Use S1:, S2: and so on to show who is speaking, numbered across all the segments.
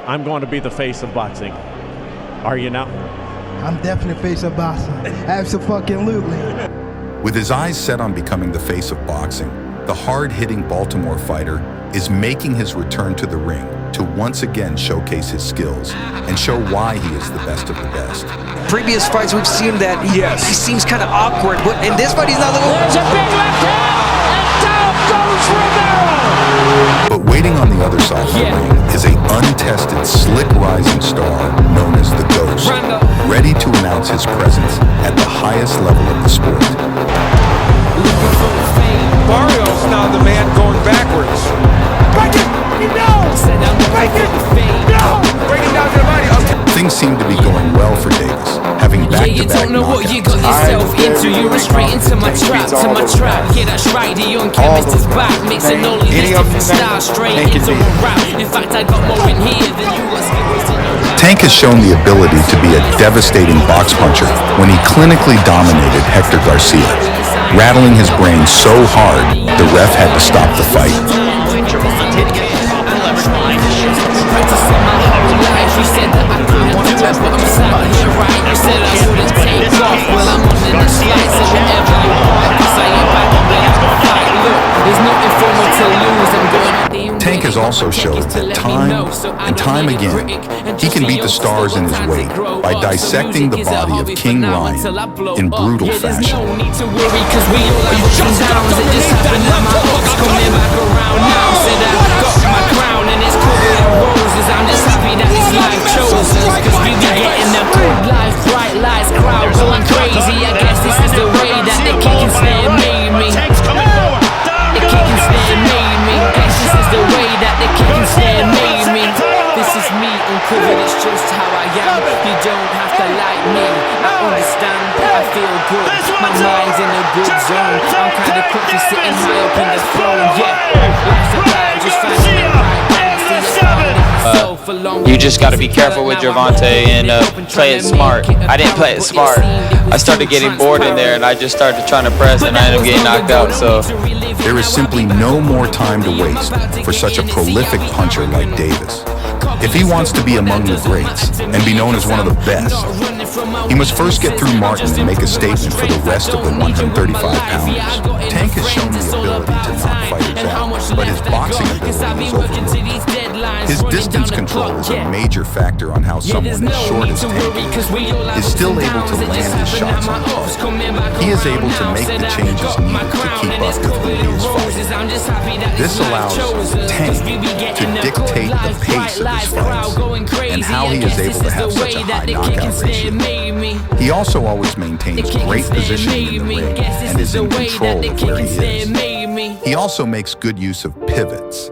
S1: I'm going to be the face of boxing. Are you now?
S2: I'm definitely face of boxing. Absolutely.
S3: With his eyes set on becoming the face of boxing, the hard-hitting Baltimore fighter is making his return to the ring to once again showcase his skills and show why he is the best of the best.
S4: Previous fights we've seen that he seems kind of awkward, but in this fight he's not looking.
S5: There's a big left hand, and down goes Romero!
S3: But waiting on the other side of the ring is a untested, slick rising star known as the Ghost, ready to announce his presence at the highest level of the sport.
S6: Barrios now the man going backwards.
S5: Break it! No! Break it! No!
S6: Break it down to the body.
S3: Things seem to be going well for Davis, having back-to-back
S7: you don't know what you got yourself into. You were straight into my trap, Yeah, that's right, the young chemist is back, mixing all of these different styles straight into a rap. In fact, I got more in here than you got skills in your rap.
S3: Tank has shown the ability to be a devastating box puncher when he clinically dominated Hector Garcia, rattling his brain so hard the ref had to stop the fight.
S7: You said that I couldn't do it, but I'm sat here right. You said I wouldn't take off. Well, I'm on in the slice and whatever you want. Cause I ain't back on the fight. Look, there's nothing for me to lose. I'm going on the
S3: Tank has also showed that time and time again, he can beat the stars in his weight by dissecting the body of King Ryan in brutal fashion.
S7: No need to worry, cause we all have ups and downs. It just happened that my ups coming back around now. Said I got my crown and it's covered in roses. I'm just happy that it's life chosen. Cause we be getting the good life, bright lights, crowd going crazy. I guess this is the way that the kick and snare made me. The kick and snare made me. Guess this is the way that the kick and snare made me. This is me uncovered, it's just how I am. You don't have to like me, I understand, I feel good. My mind's in a good zone. I'm kinda comfy sitting high up in the throne. Yeah, life's about just finding it right.
S8: You just got to be careful with Gervonta and play it smart. I didn't play it smart. I started getting bored in there and I just started trying to press and I ended up getting knocked out. So
S3: there is simply no more time to waste for such a prolific puncher like Davis. If he wants to be among the greats and be known as one of the best, he must first get through Martin and make a statement for the rest of the 135-pounders. Tank has shown the ability to knock fighters out, but his boxing ability is overlooked. His distance control is a major factor on how someone as short as Tank is still able to land his shots on target. He is able to make the changes needed to keep up with who he is fighting. This allows Tank to dictate the pace of his fights and how he is able to have such a high knockout ratio. He also always maintains great positioning in the ring and is in control of where he is. He also makes good use of pivots,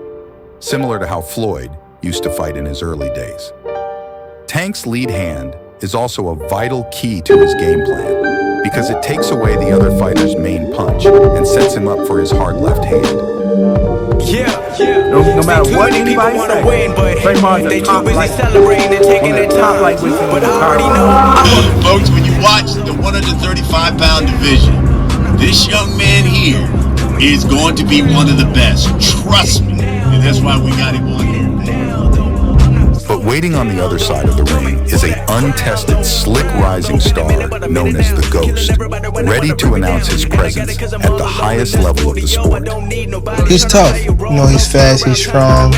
S3: similar to how Floyd used to fight in his early days. Tank's lead hand is also a vital key to his game plan because it takes away the other fighter's main punch and sets him up for his hard left hand.
S9: No matter what anybody says, Draymond's the top lightweight in the entire
S10: Folks, when you watch the 135-pound division, this young man here is going to be one of the best. Trust me. And that's why we got him on here.
S3: But waiting on the other side of the ring is a untested, slick rising star known as the Ghost, ready to announce his presence at the highest level of the sport.
S2: He's tough. You know, he's fast, he's strong.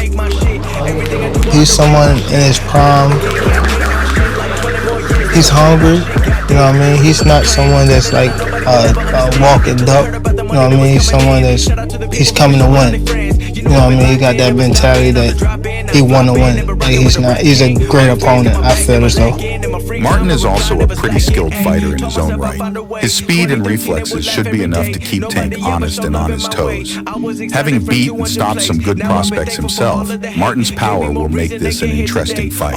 S2: He's someone in his prime. He's hungry. You know what I mean? He's not someone that's like a walking duck. You know what I mean? He's someone he's coming to win. You know what I mean? He got that mentality that he want to win. Like he's a great opponent, I feel as though.
S3: Martin is also a pretty skilled fighter in his own right. His speed and reflexes should be enough to keep Tank honest and on his toes. Having beat and stopped some good prospects himself, Martin's power will make this an interesting fight.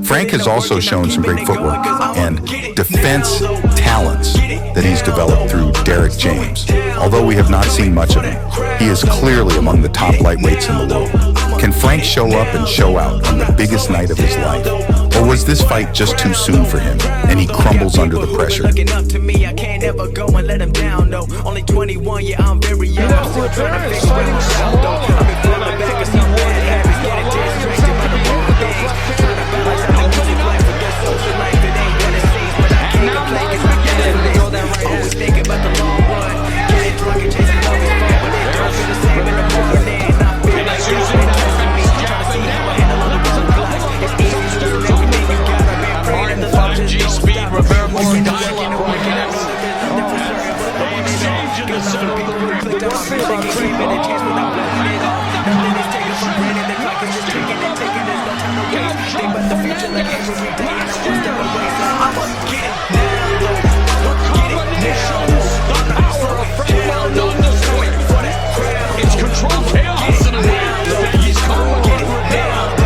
S3: Frank has also shown some great footwork and defense talents that he's developed through Derek James. Although we have not seen much of him, he is clearly among the top lightweights in the world. Can Frank show up and show out on the biggest night of his life? Or was this fight just too soon for him, and he crumbles under the pressure?
S5: It's controlled chaos in a way that he's coming on.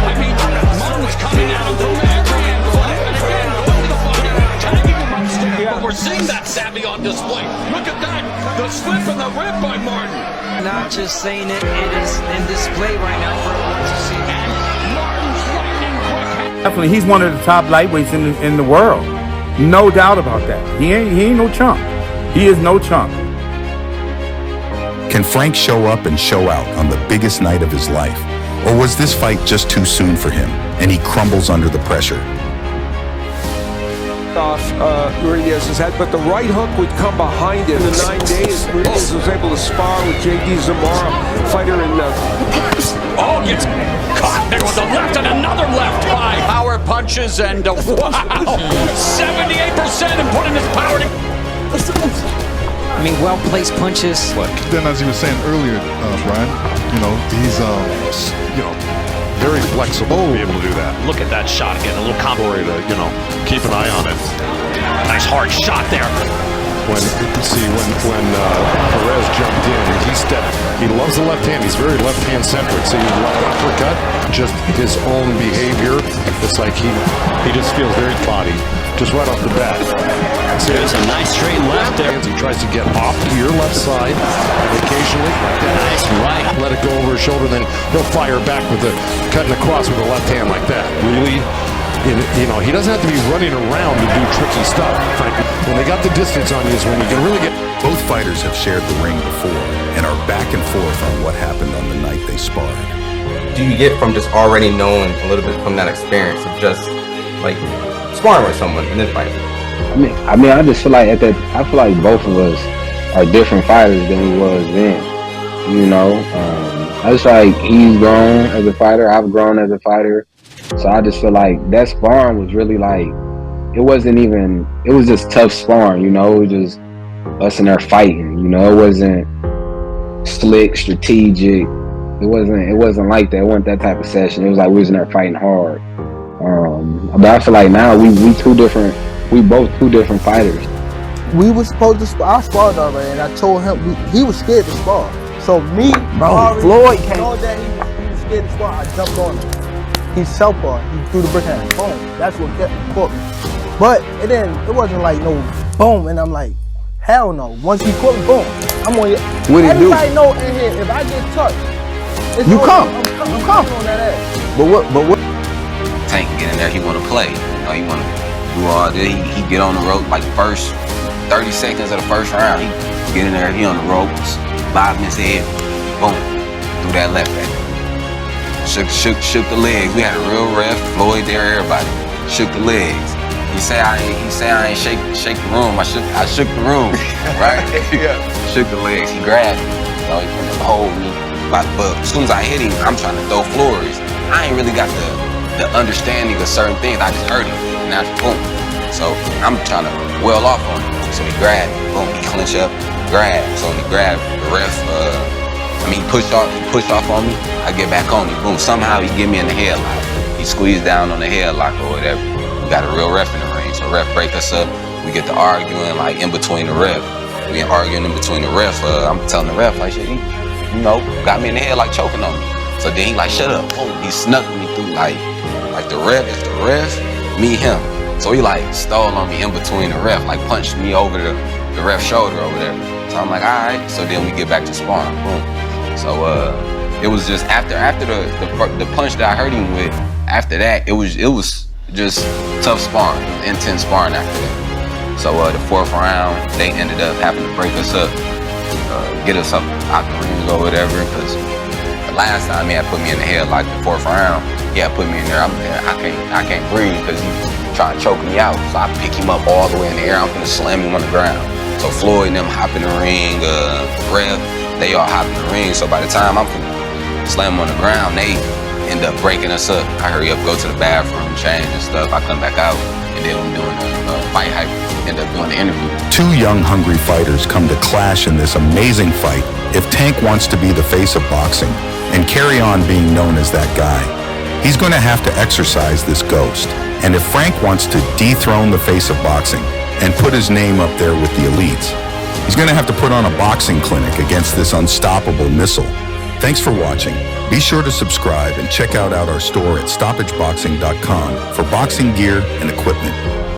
S5: I mean, Martin's coming at him from every angle. And again, tagging him upstairs. But we're seeing that savvy on display. Look at that. The slip and the rip by Martin.
S4: Not just saying it is in display right now for everyone to see.
S5: And Martin's lightning quick.
S11: Definitely, he's one of the top lightweights in the world. No doubt about that. He ain't no chump. He is no chump.
S3: Can Frank show up and show out on the biggest night of his life? Or was this fight just too soon for him, and he crumbles under the pressure?
S6: Off Ruidez's head, but the right hook would come behind it. In the 9 days, Ruidez was able to spar with J.D. Zamora, fighter in
S5: Oh, gets caught there with a left and another left by power punches and wow, 78% and putting his power to.
S4: I mean, well-placed punches.
S12: Then, as he was saying earlier, Brian, he's very flexible to be able to do that.
S1: Look at that shot again, a little combo to, keep an eye on it. Nice hard shot there.
S12: When Perez jumped in, he loves the left hand. He's very left-hand centric. So you left uppercut, just his own behavior. It's like he just feels very body, just right off the bat.
S1: There's a nice straight left there.
S12: He tries to get off to your left side, and occasionally, like that.
S1: Nice right.
S12: Let it go over his shoulder, then he'll fire back with cutting across with the left hand like that. Really, he doesn't have to be running around to do tricky stuff, frankly. When they got the distance on you is when you can really get.
S3: Both fighters have shared the ring before and are back and forth on what happened on the night they sparred.
S13: Do you get from just already knowing a little bit from that experience of just like sparring with someone and then fighting?
S14: I mean, I just feel like I feel like both of us are different fighters than we was then. I just feel like he's grown as a fighter. I've grown as a fighter. So I just feel like that sparring was really like, it was just tough sparring, it was just us in there fighting, it wasn't slick, strategic. It wasn't like that. It wasn't that type of session. It was like we was in there fighting hard. But I feel like now we both two different fighters.
S2: We were supposed to spar. I sparred already, and I told him he was scared to spar. So Floyd came. Know that he was scared to spar. I jumped on him. He's southpaw. He threw the brick at him. Boom. That's what caught me. But it wasn't like no boom, and I'm like, hell no. Once he caught me, boom, I'm on you.
S14: What did he do?
S2: Everybody know in here, if I get touched,
S14: you come.
S2: I'm coming on that ass.
S14: But what?
S13: Tank get in there. He want to play. He want to do all this. He get on the rope like first 30 seconds of the first round. He get in there. He on the ropes. Bob his head. Boom. Threw that left at him. Shook the legs. We had a real ref, Floyd there, everybody. Shook the legs. He say I ain't shake the room. I shook the room, right? Yeah. Shook the legs. He grabbed me. He couldn't hold me. But as soon as I hit him, I'm trying to throw floors. I ain't really got the understanding of certain things. I just heard him, and that's boom. So I'm trying to well off on him. So he grabbed me. Boom. He clinch up, grab. So when he grabbed, the ref. He pushed off on me. I get back on him. Boom. Somehow he get me in the headlock. He squeezed down on the headlock or whatever. We got a real ref in the ring. So ref break us up. We get to arguing like in between the ref. We arguing in between the ref. I'm telling the ref like shit. He, got me in the headlock choking on me. So then he like shut up. Boom. He snuck me through like the ref is the ref, me him. So he like stole on me in between the ref, like punched me over the ref's shoulder over there. So I'm like, all right. So then we get back to sparring. Boom. So it was just after the punch that I hurt him with. After that, it was just tough sparring, intense sparring after that. So the fourth round, they ended up having to break us up, get us up out the ring or whatever. Because the last time he had put me in the head like the fourth round, he had put me in there. I can't breathe because he trying to choke me out. So I pick him up all the way in the air. I'm gonna slam him on the ground. So Floyd and them hop in the ring, ref. They all hop in the ring, so by the time I'm gonna slam them on the ground, they end up breaking us up. I hurry up, go to the bathroom, change and stuff. I come back out, and then I'm doing the fight hype, end up doing the interview.
S3: Two young, hungry fighters come to clash in this amazing fight if Tank wants to be the face of boxing and carry on being known as that guy. He's going to have to exorcise this ghost And if Frank wants to dethrone the face of boxing and put his name up there with the elites, he's going to have to put on a boxing clinic against this unstoppable missile. Thanks for watching. Be sure to subscribe and check out our store at stoppageboxing.com for boxing gear and equipment.